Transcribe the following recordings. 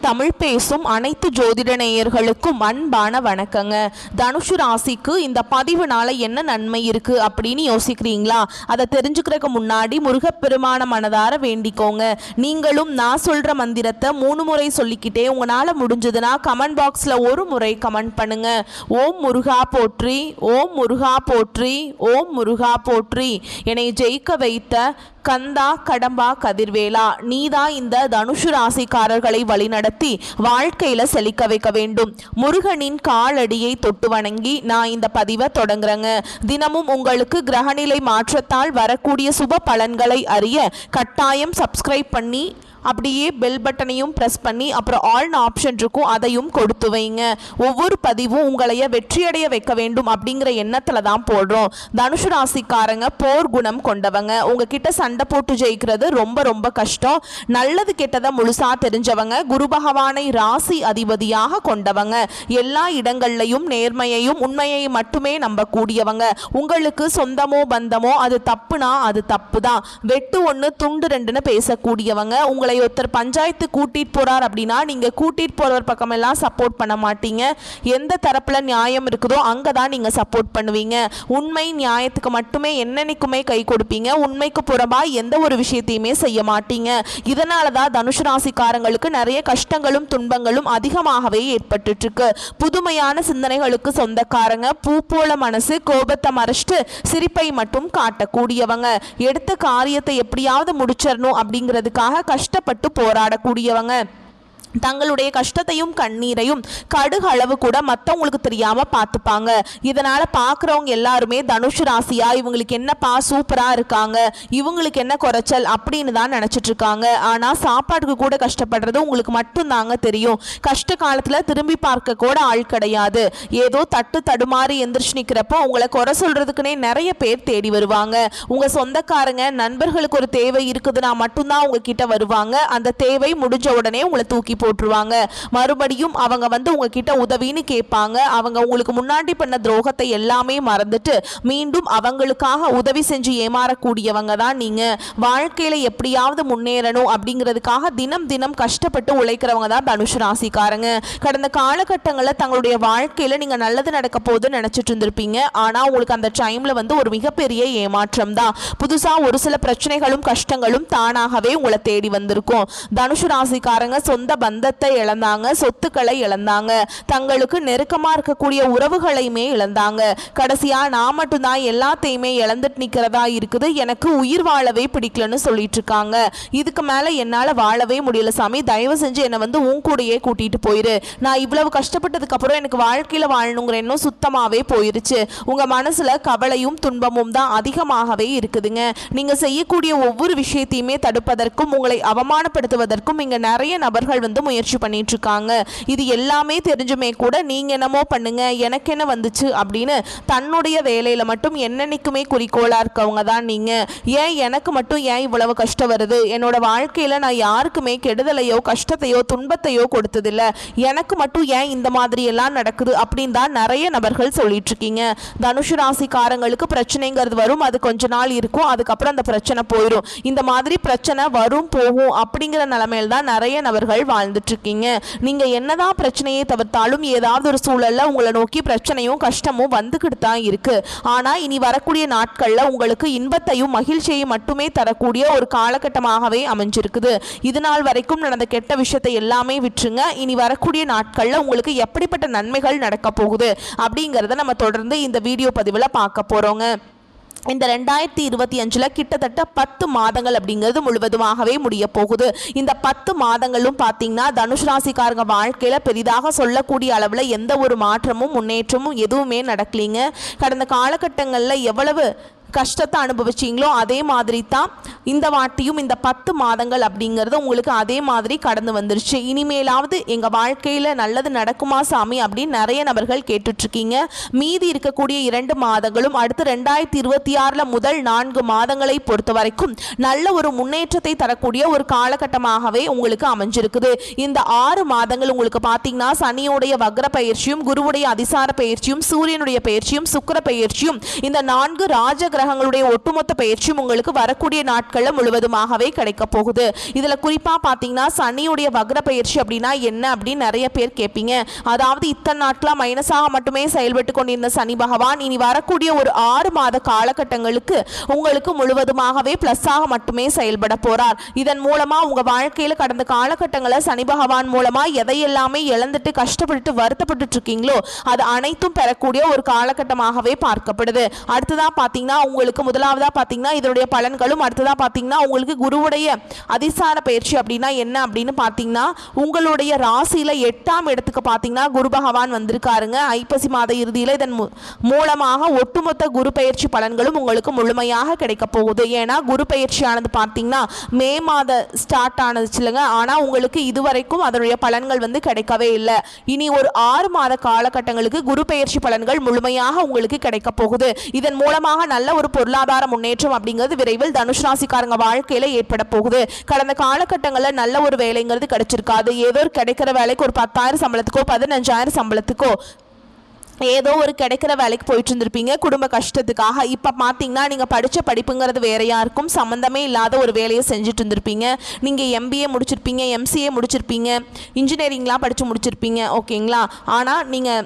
தமிழ் பேசும் அனைத்து ஜோதிட நேயர்களுக்கும் அன்பான வணக்கங்க. தனுசு ராசிக்கு இந்த பதிவுனால என்ன நன்மை இருக்கு அப்படின்னு யோசிக்கிறீங்களா? அதை தெரிஞ்சுக்கிறதுக்கு முன்னாடி முருகப்பெருமான மனதார வேண்டிக்கோங்க. நீங்களும் நான் சொல்ற மந்திரத்தை 3 முறை சொல்லிக்கிட்டே உங்களால முடிஞ்சதுன்னா கமெண்ட் பாக்ஸ்ல ஒரு முறை கமெண்ட் பண்ணுங்க. ஓம் முருகா போற்றி, ஓம் முருகா போற்றி, ஓம் முருகா போற்றி. என்னை ஜெயிக்க வைத்த கந்தா கடம்பா கதிர்வேலா, நீதான் இந்த தனுசு ராசிக்காரர்களை வழிநடத்தி வாழ்க்கையில செழிக்க வைக்க வேண்டும். முருகனின் காலடியை தொட்டு வணங்கி நான் இந்த பதிவை தொடங்குறேங்க. தினமும் உங்களுக்கு கிரகநிலை மாற்றத்தால் வரக்கூடிய சுப பலன்களை அறிய கட்டாயம் சப்ஸ்கிரைப் பண்ணி அப்படியே பெல் பட்டனையும் ப்ரெஸ் பண்ணி அப்புறம் ஆல்னு ஆப்ஷன் இருக்கும், அதையும் கொடுத்து வைங்க. ஒவ்வொரு பதிவும் உங்களைய வெற்றியடைய வைக்க வேண்டும் அப்படிங்கிற எண்ணத்தில் தான் போடுறோம். தனுசு ராசிக்காரங்க போர் குணம் கொண்டவங்க. உங்ககிட்ட சண்டை போட்டு ஜெயிக்கிறது ரொம்ப ரொம்ப கஷ்டம். நல்லது கெட்டதை முழுசா தெரிஞ்சவங்க. குரு பகவானை ராசி அதிபதியாக கொண்டவங்க. எல்லா இடங்கள்லையும் நேர்மையையும் உண்மையை மட்டுமே நம்பக்கூடியவங்க. உங்களுக்கு சொந்தமோ பந்தமோ அது தப்புனா அது தப்பு தான். வெட்டு ஒன்று துண்டு ரெண்டுன்னு பேசக்கூடியவங்க. உங்களை ஒருத்தர் பஞ்சாயத்து கூட்டிட்டு போறார் அப்படின்னா நீங்க கூட்டிட்டு போறவர் பக்கமெல்லாம் சப்போர்ட் பண்ண மாட்டீங்க. எந்த தரப்புல நியாயம் இருக்குதோ அங்கதான் நீங்க சப்போர்ட் பண்ணுவீங்க. உண்மை நியாயத்துக்கு மட்டுமே என்னன்னைக்குமே கை கொடுப்பீங்க. உண்மைக்கு புறம்பா எந்த ஒரு விஷயத்தையுமே செய்ய மாட்டீங்க. இதனாலதான் தனுசு ராசிக்காரங்களுக்கு நிறைய கஷ்டங்களும் துன்பங்களும் அதிகமாகவே ஏற்பட்டு இருக்கு. புதுமையான சிந்தனைகளுக்கு சொந்தக்காரங்க. பூ போல மனசு, கோபத்தை மறைச்சிட்டு சிரிப்பை மட்டும் காட்டக்கூடியவங்க. எடுத்த காரியத்தை எப்படியாவது முடிச்சிடணும் அப்படிங்கிறதுக்காக கஷ்டப்பட்டு போராடக்கூடியவங்க. தங்களுடைய கஷ்டத்தையும் கண்ணீரையும் கடுகு அளவு கூட மற்றவங்களுக்கு தெரியாம பார்த்துப்பாங்க. இதனால பார்க்குறவங்க எல்லாருமே தனுசு ராசியா இவங்களுக்கு என்னப்பா சூப்பரா இருக்காங்க, இவங்களுக்கு என்ன குறைச்சல் அப்படின்னு தான் நினைச்சிட்டு இருக்காங்க. ஆனா சாப்பாட்டுக்கு கூட கஷ்டப்படுறது உங்களுக்கு மட்டும்தாங்க தெரியும். கஷ்ட காலத்துல திரும்பி பார்க்க கூட ஆள் கிடையாது. ஏதோ தட்டு தடுமாறி எந்திரிச்சு நிற்கிறப்போ உங்களை குறை சொல்றதுக்குன்னே நிறைய பேர் தேடி வருவாங்க. உங்க சொந்தக்காரங்க நண்பர்களுக்கு ஒரு தேவை இருக்குதுன்னா மட்டும்தான் உங்ககிட்ட வருவாங்க. அந்த தேவை முடிஞ்ச உடனே உங்களை தூக்கி போட்டுருவாங்க. மறுபடியும் அவங்க வந்து உங்ககிட்ட உதவின்னு கேட்பாங்க. அவங்க உங்களுக்கு முன்னாடி பண்ண துரோகத்தை எல்லாமே மறந்துட்டு மீண்டும் அவங்களுக்காக உதவி செஞ்சு ஏமாறக்கூடியவங்க தான் நீங்க. வாழ்க்கையில எப்படியாவது முன்னேறணும் அப்படிங்கிறதுக்காக தினம் தினம் கஷ்டப்பட்டு உழைக்கிறவங்க தான் தனுசு ராசிக்காரங்க. கடந்த காலகட்டங்களில் தங்களுடைய வாழ்க்கையில நீங்க நல்லது நடக்க போதுன்னு நினைச்சிட்டு இருந்திருப்பீங்க. ஆனா உங்களுக்கு அந்த டைம்ல வந்து ஒரு மிகப்பெரிய ஏமாற்றம் தான். புதுசா ஒரு சில பிரச்சனைகளும் கஷ்டங்களும் தானாகவே உங்களை தேடி வந்திருக்கும். தனுசு ராசிக்காரங்க சொந்த பந்தத்தை இழந்தாங்க, சொத்துக்களை இழந்தாங்க, தங்களுக்கு நெருக்கமா இருக்கக்கூடிய உறவுகளையுமே இழந்தாங்க. கடைசியா நான் மட்டும்தான் எல்லாத்தையுமே இழந்துட்டு நிக்கிறதா இருக்குது, எனக்கு உயிர் வாழவே பிடிக்கலன்னு சொல்லிட்டு இருக்காங்க. இதுக்கு மேல என்னால வாழவே முடியல சாமி, தயவு செஞ்சு என்னை வந்து உன் கூடயே கூட்டிட்டு போயிரு. நான் இவ்வளவு கஷ்டப்பட்டதுக்கு அப்புறம் எனக்கு வாழ்க்கையில வாழணுங்கிற எண்ணம் சுத்தமாவே போயிருச்சு. உங்க மனசுல கவலையும் துன்பமும் தான் அதிகமாகவே இருக்குதுங்க. நீங்க செய்யக்கூடிய ஒவ்வொரு விஷயத்தையுமே தடுப்பதற்கும் உங்களை அவமானப்படுத்துவதற்கும் இங்க நிறைய நபர்கள் வந்து முயற்சி பண்ணிட்டு இருக்காங்க. இது எல்லாமே தெரிஞ்சுமே கூட நீங்க என்னமோ பண்ணுங்க எனக்கு என்ன வந்துச்சு அப்படின்னு தன்னுடைய வேலையில மட்டும் என்னன்னைக்குமே குறிக்கோளா இருக்கவங்க தான் நீங்க. ஏன் எனக்கு மட்டும் ஏன் இவ்வளவு கஷ்டம் வருது, என்னோட வாழ்க்கையில நான் யாருக்குமே கெடுதலையோ கஷ்டத்தையோ துன்பத்தையோ கொடுத்ததில்ல, எனக்கு மட்டும் ஏன் இந்த மாதிரி எல்லாம் நடக்குது அப்படின்னு தான் நிறைய நபர்கள் சொல்லிட்டு இருக்கீங்க. தனுசு ராசிக்காரங்களுக்கு பிரச்சனைங்கிறது வரும், அது கொஞ்ச நாள் இருக்கும், அதுக்கப்புறம் அந்த பிரச்சனை போயிடும். இந்த மாதிரி பிரச்சனை வரும் போகும் அப்படிங்கிற நிலைமையில தான் நிறைய நபர்கள் வாழ்ந்துட்டு இருக்கீங்க. நீங்க என்னதான் பிரச்சனையை தவிர்த்தாலும் ஏதாவது ஒரு சூழல்ல உங்களை நோக்கி பிரச்சனையும் கஷ்டமும் வந்துகிட்டு தான் இருக்கு. ஆனா இனி வரக்கூடிய நாட்கள்ல உங்களுக்கு இன்பத்தையும் மகிழ்ச்சியையும் மட்டுமே தரக்கூடிய ஒரு காலகட்டமாகவே அமைஞ்சிருக்குது. இது நாள் வரைக்கும் நடந்த கெட்ட விஷயத்தை எல்லாமே விட்டுருங்க. இனி வரக்கூடிய நாட்கள்ல உங்களுக்கு எப்படிப்பட்ட நன்மைகள் நடக்க போகுது அப்படிங்கறத நம்ம தொடர்ந்து இந்த வீடியோ பதிவுல பார்க்க போறோங்க. இந்த 2025 கிட்டத்தட்ட 10 மாதங்கள் அப்படிங்கிறது முழுவதுமாகவே முடிய போகுது. இந்த 10 மாதங்களும் பார்த்தீங்கன்னா தனுசு ராசிக்காரங்க வாழ்க்கையில பெரிதாக சொல்லக்கூடிய அளவில் எந்த ஒரு மாற்றமும் முன்னேற்றமும் எதுவுமே நடக்கலீங்க. கடந்த காலகட்டங்களில் எவ்வளவு கஷ்டத்தை அனுபவிச்சிங்களோ அதே மாதிரி தான் இந்த வாட்டியும் இந்த 10 மாதங்கள் அப்படிங்கிறது உங்களுக்கு அதே மாதிரி கடந்து வந்துருச்சு. இனிமேலாவது எங்கள் வாழ்க்கையில் நல்லது நடக்குமா சாமி அப்படின்னு நிறைய நபர்கள் கேட்டுட்ருக்கீங்க. மீதி இருக்கக்கூடிய 2 மாதங்களும் அடுத்து 2026 முதல் 4 மாதங்களை பொறுத்த வரைக்கும் நல்ல ஒரு முன்னேற்றத்தை தரக்கூடிய ஒரு காலகட்டமாகவே உங்களுக்கு அமைஞ்சிருக்குது. இந்த 6 மாதங்கள் உங்களுக்கு பார்த்தீங்கன்னா சனியோடைய வக்ர பயிற்சியும் குருவுடைய அதிசார பயிற்சியும் சூரியனுடைய பயிற்சியும் சுக்கிர பயிற்சியும் இந்த 4 ராஜகிரக கிரகங்களுடைய ஒட்டுமொத்த பயிற்சியும் உங்களுக்கு வரக்கூடிய நாட்களில் முழுவதுமாகவே கிடைக்க போகுது. இதில் குறிப்பாக பார்த்தீங்கன்னா சனியுடைய வக்ர பயிற்சி அப்படின்னா என்ன அப்படின்னு நிறைய பேர் கேட்பீங்க. அதாவது இத்தனை நாட்களாக மைனஸாக மட்டுமே செயல்பட்டு கொண்டிருந்த சனி பகவான் இனி வரக்கூடிய ஒரு 6 மாத காலகட்டங்களுக்கு உங்களுக்கு முழுவதுமாகவே பிளஸ்ஸாக மட்டுமே செயல்பட போறார். இதன் மூலமா உங்க வாழ்க்கையில் கடந்த காலகட்டங்களில் சனி பகவான் மூலமா எதையெல்லாமே இழந்துட்டு கஷ்டப்பட்டு வருத்தப்பட்டு இருக்கீங்களோ அது அனைத்தும் பெறக்கூடிய ஒரு காலகட்டமாகவே பார்க்கப்படுது. அடுத்ததா பார்த்தீங்கன்னா உங்களுக்கு முதலாவதா பார்த்தீங்கன்னா இதனுடைய பலன்களும், அடுத்ததா பார்த்தீங்கன்னா உங்களுக்கு குருவுடைய அதிசார பயிற்சி அப்படின்னா என்ன அப்படின்னு பார்த்தீங்கன்னா உங்களுடைய ராசியில 8ஆம் இடத்துக்கு பார்த்தீங்கன்னா குரு பகவான் வந்திருக்காருங்க. ஐப்பசி மாத இறுதியில் இதன் மூலமாக ஒட்டுமொத்த குரு பயிற்சி பலன்களும் உங்களுக்கு முழுமையாக கிடைக்க போகுது. ஏன்னா குரு பயிற்சியானது பார்த்தீங்கன்னா மே மாத ஸ்டார்ட் ஆனது இல்லைங்க. ஆனால் உங்களுக்கு இதுவரைக்கும் அதனுடைய பலன்கள் வந்து கிடைக்கவே இல்லை. இனி ஒரு 6 மாத காலகட்டங்களுக்கு குரு பயிற்சி பலன்கள் முழுமையாக உங்களுக்கு கிடைக்க போகுது. இதன் மூலமாக நல்ல ஒரு பொருளாதார முன்னேற்றம் அப்படிங்கிறது விரைவில் தனுஷ் ராசிக்காரங்க வாழ்க்கையில ஏற்பட போகுது. கடந்த காலகட்டங்களில் நல்ல ஒரு வேலைங்கிறது கிடைச்சிருக்காது. ஏதோ கிடைக்கிற வேலைக்கு ஒரு 10,000 சம்பளத்துக்கோ 15,000 சம்பளத்துக்கோ ஏதோ ஒரு கிடைக்கிற வேலைக்கு போயிட்டு இருந்திருப்பீங்க குடும்ப கஷ்டத்துக்காக. இப்போ பார்த்தீங்கன்னா நீங்கள் படித்த படிப்புங்கிறது வேறையா இருக்கும், சம்மந்தமே இல்லாத ஒரு வேலையை செஞ்சுட்டு இருந்திருப்பீங்க. நீங்கள் MBA முடிச்சிருப்பீங்க, MCA முடிச்சிருப்பீங்க, இன்ஜினியரிங்லாம் படித்து முடிச்சிருப்பீங்க, ஓகேங்களா. ஆனால் நீங்கள்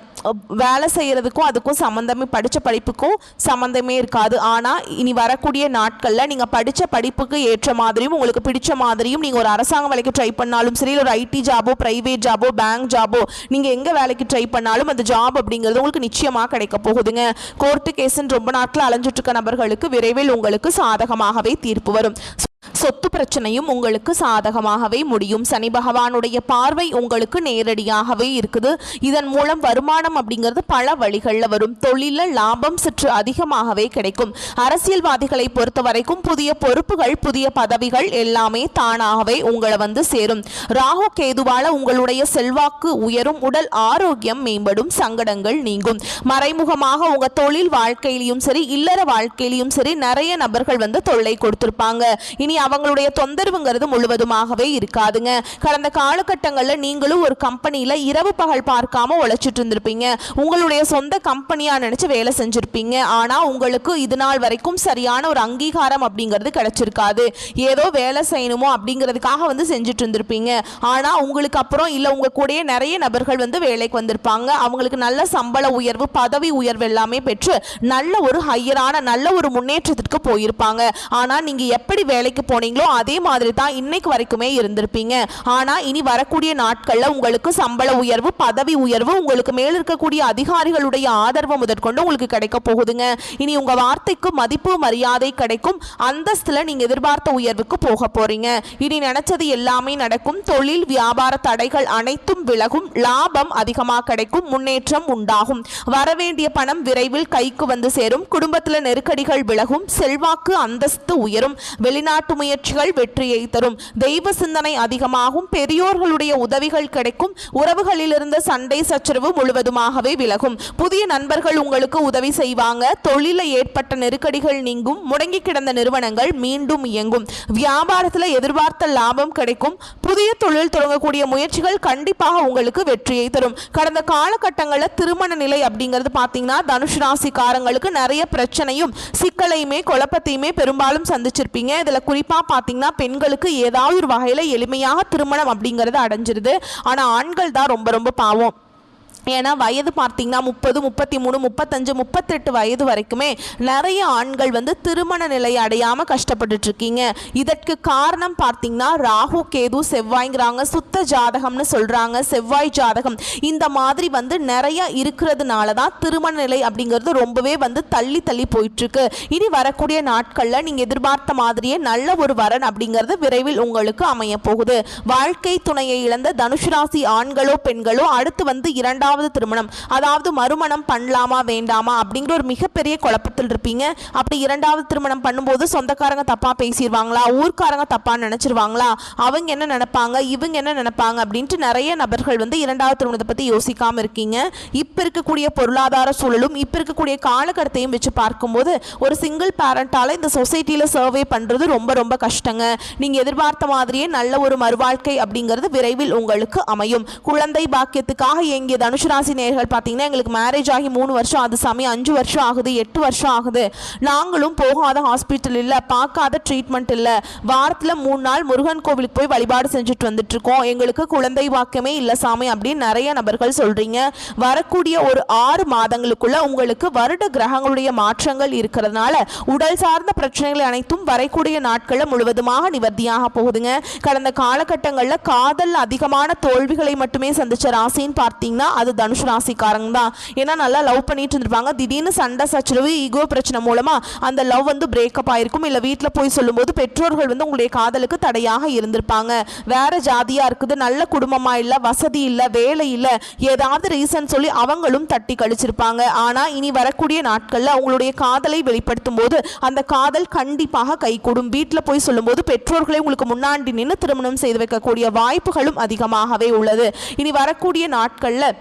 வேலை செய்கிறதுக்கும் அதுக்கும் சம்மந்தமே, படித்த படிப்புக்கும் சம்மந்தமே இருக்காது. ஆனால் இனி வரக்கூடிய நாட்களில் நீங்கள் படித்த படிப்புக்கு ஏற்ற மாதிரியும் உங்களுக்கு பிடிச்ச மாதிரியும் நீங்கள் ஒரு அரசாங்க வேலைக்கு ட்ரை பண்ணாலும் சரி, ஒரு IT ஜாபோ, ப்ரைவேட் ஜாபோ, பேங்க் ஜாபோ, நீங்கள் எங்கே வேலைக்கு ட்ரை பண்ணாலும் அந்த ஜாப் அப்படிங்கிறது உங்களுக்கு நிச்சயமா கிடைக்க போகுதுங்க. கோர்ட்டு கேஸ்ன்னு ரொம்ப நாட்கள் அலைஞ்சிட்டு இருக்க நபர்களுக்கு விரைவில் உங்களுக்கு சாதகமாகவே தீர்ப்பு வரும். சொத்து பிரச்சனையும் உங்களுக்கு சாதகமாகவே முடியும். சனி பகவானுடைய பார்வை உங்களுக்கு நேரடியாகவே இருக்குது. இதன் மூலம் வருமானம் அப்படிங்கிறது பல வழிகளில் வரும். தொழிலில் லாபம் சற்று அதிகமாகவே கிடைக்கும். அரசியல்வாதிகளை பொறுத்த வரைக்கும் புதிய பொறுப்புகள், புதிய பதவிகள் எல்லாமே தானாகவே உங்களை வந்து சேரும். ராகு கேதுவால உங்களுடைய செல்வாக்கு உயரும், உடல் ஆரோக்கியம் மேம்படும், சங்கடங்கள் நீங்கும். மறைமுகமாக உங்க தொழில் வாழ்க்கையிலும் சரி, இல்லற வாழ்க்கையிலும் சரி நிறைய நபர்கள் வந்து தொல்லை கொடுத்திருப்பாங்க. இனி அவங்களுடைய தொந்தரவுங்கிறது முழுவதுமாகவே இருக்காதுங்க. கடந்த காலகட்டங்களில் நீங்களும் ஒரு கம்பெனியில் இரவு பகல் பார்க்காம உழைச்சிட்டு இருந்திருப்பீங்க. உங்களுடைய சொந்த கம்பெனியா நினைச்சு வேலை செஞ்சிருப்பீங்க. ஆனால் உங்களுக்கு இது நாள் வரைக்கும் சரியான ஒரு அங்கீகாரம் அப்படிங்கிறது கிடைச்சிருக்காது. ஏதோ வேலை செய்யணுமோ அப்படிங்கிறதுக்காக வந்து செஞ்சுட்டு இருந்திருப்பீங்க. ஆனால் உங்களுக்கு அப்புறம் இல்லை உங்க கூடயே நிறைய நபர்கள் வந்து வேலைக்கு வந்திருப்பாங்க. அவங்களுக்கு நல்ல சம்பள உயர்வு, பதவி உயர்வு எல்லாமே பெற்று நல்ல ஒரு ஹையரான நல்ல ஒரு முன்னேற்றத்திற்கு போயிருப்பாங்க. ஆனால் நீங்க எப்படி வேலைக்கு போனீங்களோ அதே மாதிரி தான் இன்னைக்கு வரைக்குமே இருந்திருப்பீங்க. ஆனா இனி வரக்கூடிய நாட்கள்ல உங்களுக்கு சம்பள உயர்வு, பதவி உயர்வு, உங்களுக்கு மேல் இருக்கக்கூடிய அதிகாரிகளுடைய ஆதரவு முதற்கொண்டு உங்களுக்கு கிடைக்க போகுதுங்க. இனி உங்க வார்த்தைக்கு மதிப்பு மரியாதை கிடைக்கும். அந்தஸ்துல நீங்க எதிர்பார்த்த உயர்வுக்கு போக போறீங்க. இனி நினைச்சது எல்லாமே நடக்கும். தொழில் வியாபார தடைகள் அனைத்தும் விலகும். லாபம் அதிகமாக கிடைக்கும். முன்னேற்றம் உண்டாகும். வரவேண்டிய பணம் விரைவில் கைக்கு வந்து சேரும். குடும்பத்தில் நெருக்கடிகள் விலகும். செல்வாக்கு அந்தஸ்து உயரும். வெளிநாட்டு முயற்சிகள் வெற்றியை தரும். தெய்வ சிந்தனை அதிகமாகும். பெரியோர்களுடைய உதவிகள் கிடைக்கும். உறவுகளில் இருந்த சண்டை சச்சரவு முழுவதுமாகவே விலகும். புதிய நண்பர்கள் உங்களுக்கு உதவி செய்வாங்க. தொழிலில் ஏற்பட்ட நெருக்கடிகள் நீங்கும். முடங்கி கிடந்த நிறுவனங்கள் மீண்டும் இயங்கும். வியாபாரத்தில் எதிர்பார்த்த லாபம் கிடைக்கும். புதிய தொழில் தொடங்கக்கூடிய முயற்சிகள் கண்டிப்பாக உங்களுக்கு வெற்றியை தரும். கடந்த காலகட்டங்களில் திருமண நிலை அப்படிங்கிறது பார்த்தீங்கன்னா தனுஷ் ராசிக்காரங்களுக்கு நிறைய பிரச்சனையும் சிக்கலையுமே குழப்பத்தையுமே பெரும்பாலும் சந்திச்சிருப்பீங்க. இதில் குறிப்பாக பார்த்தீங்கன்னா பெண்களுக்கு ஏதாவது ஒரு வகையில் எளிமையாக திருமணம் அப்படிங்கிறது அடைஞ்சிருது. ஆனால் ஆண்கள் தான் ரொம்ப ரொம்ப பாவம். ஏன்னா வயது பார்த்தீங்கன்னா 30, 33, 35, 38 வயது வரைக்குமே நிறைய ஆண்கள் வந்து திருமண நிலை அடையாமல் கஷ்டப்பட்டுட்டு இருக்கீங்க. இதற்கு காரணம் பார்த்தீங்கன்னா ராகு கேது செவ்வாய்ங்கிறாங்க, சுத்த ஜாதகம்னு சொல்கிறாங்க, செவ்வாய் ஜாதகம் இந்த மாதிரி வந்து நிறைய இருக்கிறதுனால தான் திருமண நிலை அப்படிங்கிறது ரொம்பவே வந்து தள்ளி தள்ளி போயிட்டுருக்கு. இனி வரக்கூடிய நாட்களில் நீங்கள் எதிர்பார்த்த மாதிரியே நல்ல ஒரு வரன் அப்படிங்கிறது விரைவில் உங்களுக்கு அமைய போகுது. வாழ்க்கை துணையை இழந்த தனுஷ் ராசி ஆண்களோ பெண்களோ அடுத்து வந்து இரண்டாவது திருமணம், அதாவது மறுமணம் பண்ணலாமா வேண்டாமா அப்படிங்கிற ஒரு மிகப்பெரிய குழப்பத்தில் இருப்பீங்க. அப்படி இரண்டாவது திருமணம் பண்ணும்போது சொந்தக்காரங்க தப்பா பேசிடுவாங்களா, ஊர்க்காரங்க தப்பா நினைச்சிருவாங்களா, அவங்க என்ன நினைப்பாங்க, இவங்க என்ன நினைப்பாங்க அப்படின்ட்டு நிறைய நபர்கள் வந்து இரண்டாவது திருமணத்தை பத்தி யோசிக்காம இருக்கீங்க. இப்ப இருக்கக்கூடிய பொருளாதார சூழலும் இப்ப இருக்கக்கூடிய காலகட்டத்தையும் வச்சு பார்க்கும்போது ஒரு சிங்கிள் பேரண்டால இந்த சொசைட்டியில சர்வே பண்றது ரொம்ப ரொம்ப கஷ்டங்க. நீங்க எதிர்பார்த்த மாதிரியே நல்ல ஒரு மறுவாழ்க்கை அப்படிங்கிறது விரைவில் உங்களுக்கு அமையும். குழந்தை பாக்கியத்துக்காக இயங்கிய தனுஷ் தனுசு ராசி நேயர்கள் பார்த்தீங்கன்னா எங்களுக்கு மேரேஜ் ஆகி 3 வருஷம் ஆகுது சாமி, 5 வருஷம் ஆகுது, 8 வருஷம் ஆகுது, நாங்களும் போகாத ஹாஸ்பிட்டல் இல்லை, பார்க்காத ட்ரீட்மெண்ட் இல்லை, வாரத்தில் 3 நாள் முருகன் கோவிலுக்கு போய் வழிபாடு செஞ்சுட்டு வந்துட்டு இருக்கோம், எங்களுக்கு குழந்தை வாக்கியமே இல்லை சாமி அப்படின்னு நிறைய நபர்கள் சொல்றீங்க. வரக்கூடிய ஒரு 6 மாதங்களுக்குள்ள உங்களுக்கு வருட கிரகங்களுடைய மாற்றங்கள் இருக்கிறதுனால உடல் சார்ந்த பிரச்சனைகள் அனைத்தும் வரக்கூடிய நாட்களில் முழுவதுமாக நிவர்த்தியாக போகுதுங்க. கடந்த காலகட்டங்களில் காதல் அதிகமான தோல்விகளை மட்டுமே சந்திச்ச ராசின்னு பார்த்தீங்கன்னா அது தனுஷ் ராசிக்காரங்க தான். ஏன்னா நல்லா லவ் பண்ணிட்டு இருந்திருப்பாங்க, திடீர்னு சண்டை சச்சரவு ஈகோ பிரச்சனை மூலமா அந்த லவ் வந்து பிரேக்கப் ஆயிருக்கும். இல்லை வீட்டில் போய் சொல்லும்போது பெற்றோர்கள் வந்து உங்களுடைய காதலுக்கு தடையாக இருந்திருப்பாங்க. வேற ஜாதியா இருக்குது, நல்ல குடும்பமா இல்லை, வசதி இல்லை, வேலை இல்லை, ஏதாவது ரீசன் சொல்லி அவங்களும் தட்டி கழிச்சிருப்பாங்க. ஆனா இனி வரக்கூடிய நாட்கள்ல உங்களுடைய காதலை வெளிப்படுத்தும் போது அந்த காதல் கண்டிப்பாக கைகூடும். வீட்டில் போய் சொல்லும்போது பெற்றோர்களை உங்களுக்கு முன்னாடி நின்று திருமணம் செய்து வைக்கக்கூடிய வாய்ப்புகளும் அதிகமாகவே உள்ளது. இனி வரக்கூடிய நாட்கள்ல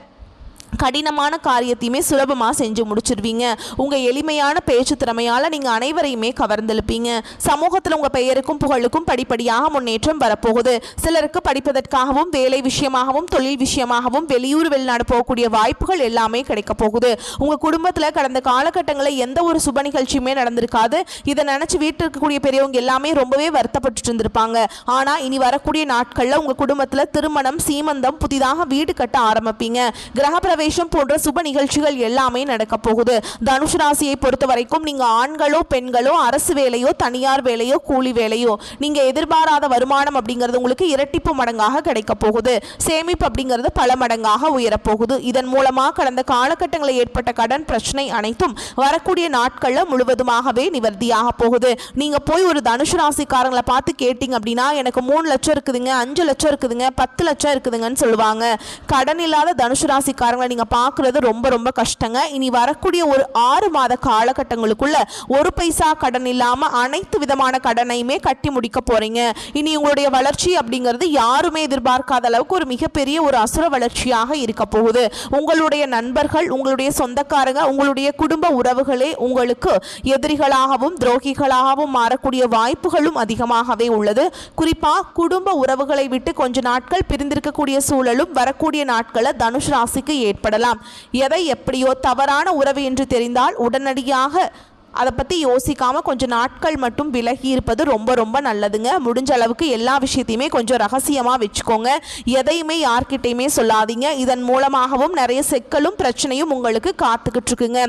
கடினமான காரியத்தையுமே சுலபமாக செஞ்சு முடிச்சிருவீங்க. உங்கள் எளிமையான பேச்சு திறமையால் நீங்கள் அனைவரையுமே கவர்ந்தெழுப்பீங்க. சமூகத்தில் உங்கள் பெயருக்கும் புகழுக்கும் படிப்படியாக முன்னேற்றம் வரப்போகுது. சிலருக்கு படிப்பதற்காகவும் வேலை விஷயமாகவும் தொழில் விஷயமாகவும் வெளியூர் வெளிநாடு போகக்கூடிய வாய்ப்புகள் எல்லாமே கிடைக்க போகுது. உங்கள் குடும்பத்தில் கடந்த காலகட்டங்களில் எந்த ஒரு சுப நிகழ்ச்சியுமே நடந்திருக்காது. இதை நினச்சி வீட்டில் இருக்கக்கூடிய பெரியவங்க எல்லாமே ரொம்பவே வருத்தப்பட்டு இருந்திருப்பாங்க. ஆனால் இனி வரக்கூடிய நாட்களில் உங்கள் குடும்பத்தில் திருமணம், சீமந்தம், புதிதாக வீடு கட்ட ஆரம்பிப்பீங்க. கிரகப்பிரவேசம் போன்ற சுப நிகழ்ச்சிகள் எல்லாமே நடக்க போகுது. தனுசு ராசியை பொறுத்த வரைக்கும் நீங்க ஆண்களோ பெண்களோ, அரசு வேலையோ தனியார் வேலையோ கூலி வேலையோ, நீங்க எதிர்பாராத வருமானம் அப்படிங்கிறது உங்களுக்கு இரட்டிப்பு மடங்காக கிடைக்க போகுது. சேமிப்பு அப்படிங்கிறது பல மடங்காக உயரப்போகுது. இதன் மூலமாக கடந்த காலகட்டங்களில் ஏற்பட்ட கடன் பிரச்சனை அனைத்தும் வரக்கூடிய நாட்களில் முழுவதுமாகவே நிவர்த்தியாக போகுது. நீங்க போய் ஒரு தனுசு ராசிக்காரங்களை பார்த்து கேட்டீங்க அப்படின்னா எனக்கு 3 லட்சம் இருக்குதுங்க, 5 லட்சம் இருக்குதுங்க, 10 லட்சம் இருக்குதுங்கன்னு சொல்லுவாங்க. கடன் இல்லாத தனுசு ராசிக்காரங்களை நீங்க பார்க்கறது ரொம்ப ரொம்ப கஷ்டங்க. இனி வரக்கூடிய ஒரு 6 மாத காலகட்டங்களுக்குள்ள ஒரு பைசா கடன் இல்லாம அனைத்து விதமான கடனையுமே கட்டி முடிக்க போறீங்க. இனி உங்களுடைய வளர்ச்சி அப்படிங்கிறது யாருமே எதிர்பார்க்காத அளவுக்கு ஒரு மிகப்பெரிய ஒரு அசுர வளர்ச்சியாக இருக்க போகுது. உங்களுடைய நண்பர்கள், உங்களுடைய சொந்தக்காரங்க, உங்களுடைய குடும்ப உறவுகளே உங்களுக்கு எதிரிகளாகவும் துரோகிகளாகவும் மாறக்கூடிய வாய்ப்புகளும் அதிகமாகவே உள்ளது. குறிப்பா குடும்ப உறவுகளை விட்டு கொஞ்ச நாட்கள் பிரிந்திருக்கக்கூடிய சூழலும் வரக்கூடிய நாட்களில் தனுஷ் ராசிக்கு ஏற்படலாம். எதை எப்படியோ தவறான உறவு என்று தெரிந்தால் உடனடியாக அதை பற்றி யோசிக்காமல் கொஞ்சம் நாட்கள் மட்டும் விலகி இருப்பது ரொம்ப ரொம்ப நல்லதுங்க. முடிஞ்ச அளவுக்கு எல்லா விஷயத்தையுமே கொஞ்சம் ரகசியமாக வச்சுக்கோங்க. எதையுமே யார்கிட்டையுமே சொல்லாதீங்க. இதன் மூலமாகவும் நிறைய சிக்கலும் பிரச்சனையும் உங்களுக்கு காத்துக்கிட்டு இருக்குங்க.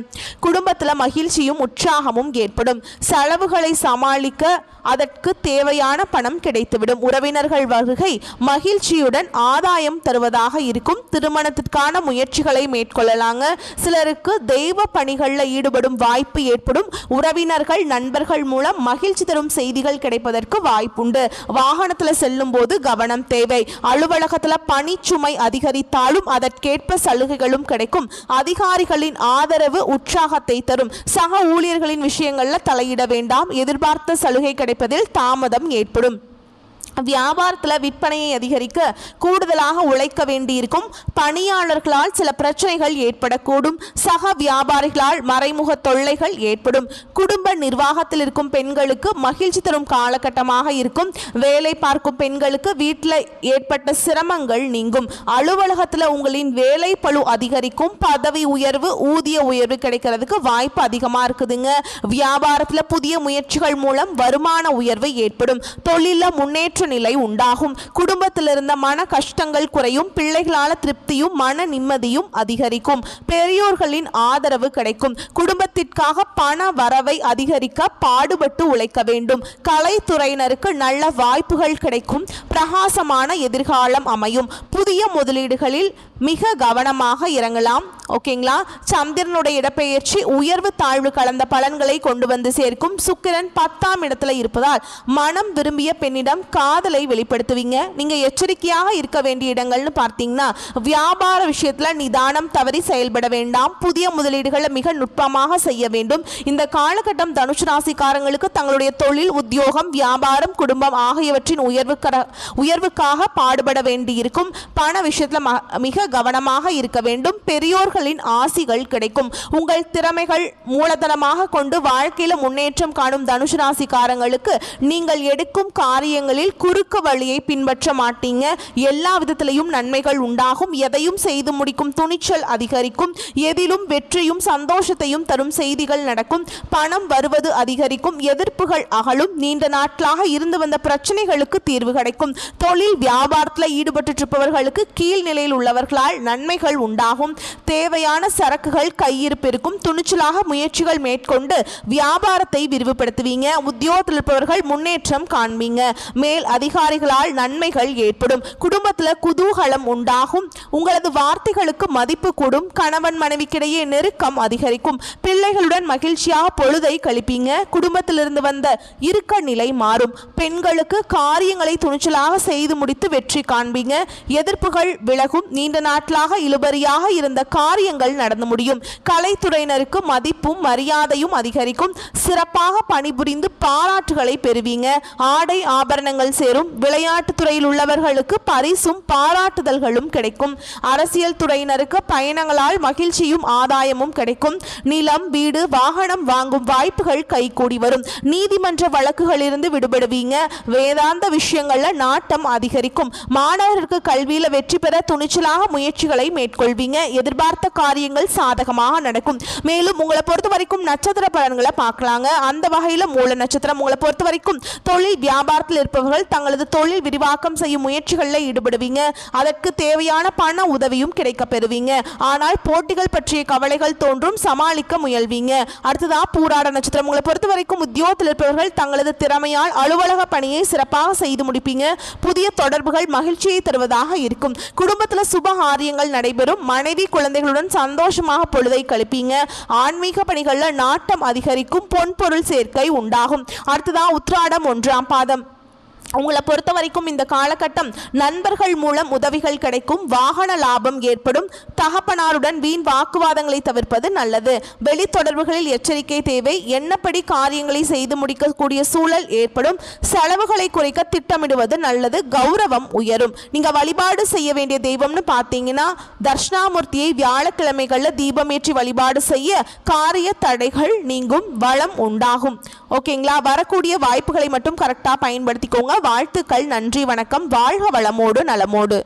குடும்பத்தில் மகிழ்ச்சியும் உற்சாகமும் ஏற்படும். செலவுகளை சமாளிக்க அதற்கு தேவையான பணம் கிடைத்துவிடும். உறவினர்கள் வருகை மகிழ்ச்சியுடன் ஆதாயம் தருவதாக இருக்கும். திருமணத்திற்கான முயற்சிகளை மேற்கொள்ளலாங்க. சிலருக்கு தெய்வ பணிகளில் ஈடுபடும் வாய்ப்பு ஏற்படும். உறவினர்கள், நண்பர்கள் மூலம் மகிழ்ச்சி தரும் செய்திகள் கிடைப்பதற்கு வாய்ப்புண்டு. வாகனத்தில் செல்லும் போது கவனம் தேவை. அலுவலகத்தில் பணிச்சுமை அதிகரித்தாலும் அதற்கேற்ப சலுகைகளும் கிடைக்கும். அதிகாரிகளின் ஆதரவு உற்சாகத்தை தரும். சக ஊழியர்களின் விஷயங்களில் தலையிட வேண்டாம். எதிர்பார்த்த சலுகை கிடைப்பதில் தாமதம் ஏற்படும். வியாபாரத்தில் விற்பனையை அதிகரிக்க கூடுதலாக உழைக்க வேண்டியிருக்கும். பணியாளர்களால் சில பிரச்சனைகள் ஏற்படக்கூடும். சக வியாபாரிகளால் மறைமுக தொல்லைகள் ஏற்படும். குடும்ப நிர்வாகத்தில் இருக்கும் பெண்களுக்கு மகிழ்ச்சி தரும் காலகட்டமாக இருக்கும். வேலை பார்க்கும் பெண்களுக்கு வீட்டில் ஏற்பட்ட சிரமங்கள் நீங்கும். அலுவலகத்தில் உங்களின் வேலை பளு அதிகரிக்கும். பதவி உயர்வு, ஊதிய உயர்வு கிடைக்கிறதுக்கு வாய்ப்பு அதிகமாக இருக்குதுங்க. வியாபாரத்தில் புதிய முயற்சிகள் மூலம் வருமான உயர்வு ஏற்படும். தொழிலில் முன்னேற்ற நிலை உண்டாகும். குடும்பத்தில் இருந்த மன கஷ்டங்கள் குறையும். பிள்ளைகளால திருப்தியும் மன நிம்மதியும் அதிகரிக்கும். பெரியோர்களின் ஆதரவு கிடைக்கும். குடும்பத்திற்காக பண வரவை அதிகரிக்க பாடுபட்டு உழைக்க வேண்டும். கலைத்துறையினருக்கு நல்ல வாய்ப்புகள் கிடைக்கும். பிரகாசமான எதிர்காலம் அமையும். புதிய முதலீடுகளில் மிக கவனமாக இறங்கலாம். ஓகேங்களா? சந்திரனுடைய இடப்பெயர்ச்சி உயர்வு தாழ்வு கலந்த பலன்களை கொண்டு வந்து சேர்க்கும். சுக்கிரன் 10ஆம் இடத்துல இருப்பதால் மனம் விரும்பிய பெண்ணிடம் காதலை வெளிப்படுத்துவீங்க. நீங்க எச்சரிக்கையாக இருக்க வேண்டிய இடங்கள்னு பார்த்தீங்கன்னா வியாபார விஷயத்துல நிதானம் தவறி செயல்பட வேண்டாம். புதிய முதலீடுகளை மிக நுட்பமாக செய்ய வேண்டும். இந்த காலகட்டம் தனுசு ராசிக்காரங்களுக்கு தங்களுடைய தொழில், உத்தியோகம், வியாபாரம், குடும்பம் ஆகியவற்றின் உயர்வுக்காக பாடுபட வேண்டியிருக்கும். பண விஷயத்துல மிக கவனமாக இருக்க வேண்டும். பெரியோர்களின் ஆசிகள் கிடைக்கும். உங்கள் திறமைகள் மூலதனமாக கொண்டு வாழ்க்கையில முன்னேற்றம் காணும் தனுசு ராசிக்காரங்களுக்கு நீங்கள் எடுக்கும் காரியங்களில் குறுக்கு வழியை பின்பற்ற மாட்டீங்க. எல்லா விதத்திலையும் நன்மைகள் உண்டாகும். எதையும் செய்து முடிக்கும் துணிச்சல் அதிகரிக்கும். எதிலும் வெற்றியும் சந்தோஷத்தையும் தரும் செய்திகள் நடக்கும். பணம் வருவது அதிகரிக்கும். எதிர்ப்புகள் அகலும். நீண்ட நாட்களாக இருந்து வந்த பிரச்சனைகளுக்கு தீர்வு கிடைக்கும். தொழில் வியாபாரத்தில் ஈடுபட்டு இருப்பவர்களுக்கு கீழ்நிலையில் உள்ளவர்களால் நன்மைகள் உண்டாகும். தேவையான சரக்குகள் கையிருப்பு இருக்கும். துணிச்சலாக முயற்சிகள் மேற்கொண்டு வியாபாரத்தை விரிவுபடுத்துவீங்க. உத்தியோகத்தில் இருப்பவர்கள் முன்னேற்றம் காண்பீங்க. மேல் அதிகாரிகளால் நன்மைகள் ஏற்படும். குடும்பத்தில் குதூகலம் உண்டாகும். உங்களது வார்த்தைகளுக்கு மதிப்பு கூடும். கணவன் மனைவிக்கிடையே நெருக்கம் அதிகரிக்கும். பிள்ளைகளுடன் மகிழ்ச்சியாக பொழுதை கழிப்பீங்க. குடும்பத்திலிருந்து வந்த இறுக்க நிலை மாறும். பெண்களுக்கு காரியங்களை துணிச்சலாக செய்து முடித்து வெற்றி காண்பீங்க. எதிர்ப்புகள் விலகும். நீண்ட நாட்களாக இழுபறியாக இருந்த காரியங்கள் நடந்து முடியும். கலைத்துறையினருக்கு மதிப்பும் மரியாதையும் அதிகரிக்கும். சிறப்பாக பணிபுரிந்து பாராட்டுகளை பெறுவீங்க. ஆடை ஆபரணங்கள் சேரும். விளையாட்டு துறையில் உள்ளவர்களுக்கு பரிசும் பாராட்டுதல்களும் கிடைக்கும். அரசியல் துறையினருக்கு பயணங்களால் மகிழ்ச்சியும் ஆதாயமும் கிடைக்கும். நிலம், வீடு, வாகனம் வாங்கும் வாய்ப்புகள் கைகூடி வரும். நீதிமன்ற வழக்குகளிலிருந்து விடுபடுவீங்க. வேதாந்த விஷயங்கள்ல நாட்டம் அதிகரிக்கும். மாணவர்களுக்கு கல்வியில வெற்றி பெற துணிச்சலாக முயற்சிகளை மேற்கொள்வீங்க. எதிர்பார்த்த காரியங்கள் சாதகமாக நடக்கும். மேலும் உங்களை பொறுத்த வரைக்கும் நட்சத்திர பலன்களை பார்க்கலாங்க. அந்த வகையில மூல நட்சத்திரம் உங்களை பொறுத்த வரைக்கும் தொழில் வியாபாரத்தில் இருப்பவர்கள் தங்களது தொழில் விரிவாக்கம் செய்யும் முயற்சிகளில் ஈடுபடுவீங்க. அதற்கு தேவையான பண உதவியும் கிடைக்க பெறுவீங்க. ஆனால் போட்டிகள் பற்றிய கவலைகள் தோன்றும். சமாளிக்க முயல்வீங்க. அடுத்ததா பூராட நட்சத்திரம் உங்களை பொறுத்த வரைக்கும் உத்தியோகத்தில் இருப்பவர்கள் தங்களது திறமையால் அலுவலக பணியை சிறப்பாக செய்து முடிப்பீங்க. புதிய தொடர்புகள் மகிழ்ச்சியை தருவதாக இருக்கும். குடும்பத்தில் சுப காரியங்கள் நடைபெறும். மனைவி குழந்தைகளுடன் சந்தோஷமாக பொழுதை கழிப்பீங்க. ஆன்மீக பணிகளில் நாட்டம் அதிகரிக்கும். பொன்பொருள் சேர்க்கை உண்டாகும். அடுத்ததா உத்திராடம் 1ஆம் பாதம் உங்களை பொறுத்த வரைக்கும் இந்த காலகட்டம் நண்பர்கள் மூலம் உதவிகள் கிடைக்கும். வாகன லாபம் ஏற்படும். தகப்பனாருடன் வீண் வாக்குவாதங்களை தவிர்ப்பது நல்லது. வெளி தொடர்புகளில் எச்சரிக்கை தேவை. எண்ணப்படி காரியங்களை செய்து முடிக்கக்கூடிய சூழல் ஏற்படும். செலவுகளை குறைக்க திட்டமிடுவது நல்லது. கௌரவம் உயரும். நீங்க வழிபாடு செய்ய வேண்டிய தெய்வம்னு பார்த்தீங்கன்னா தர்ஷனாமூர்த்தியை வியாழக்கிழமைகளில் தீபமேற்றி வழிபாடு செய்ய காரிய தடைகள் நீங்கும். வளம் உண்டாகும். ஓகேங்களா? வரக்கூடிய வாய்ப்புகளை மட்டும் கரெக்டாக பயன்படுத்திக்கோங்க. வாழ்த்துக்கள். நன்றி, வணக்கம். வாழ்க வளமோடு நலமோடு.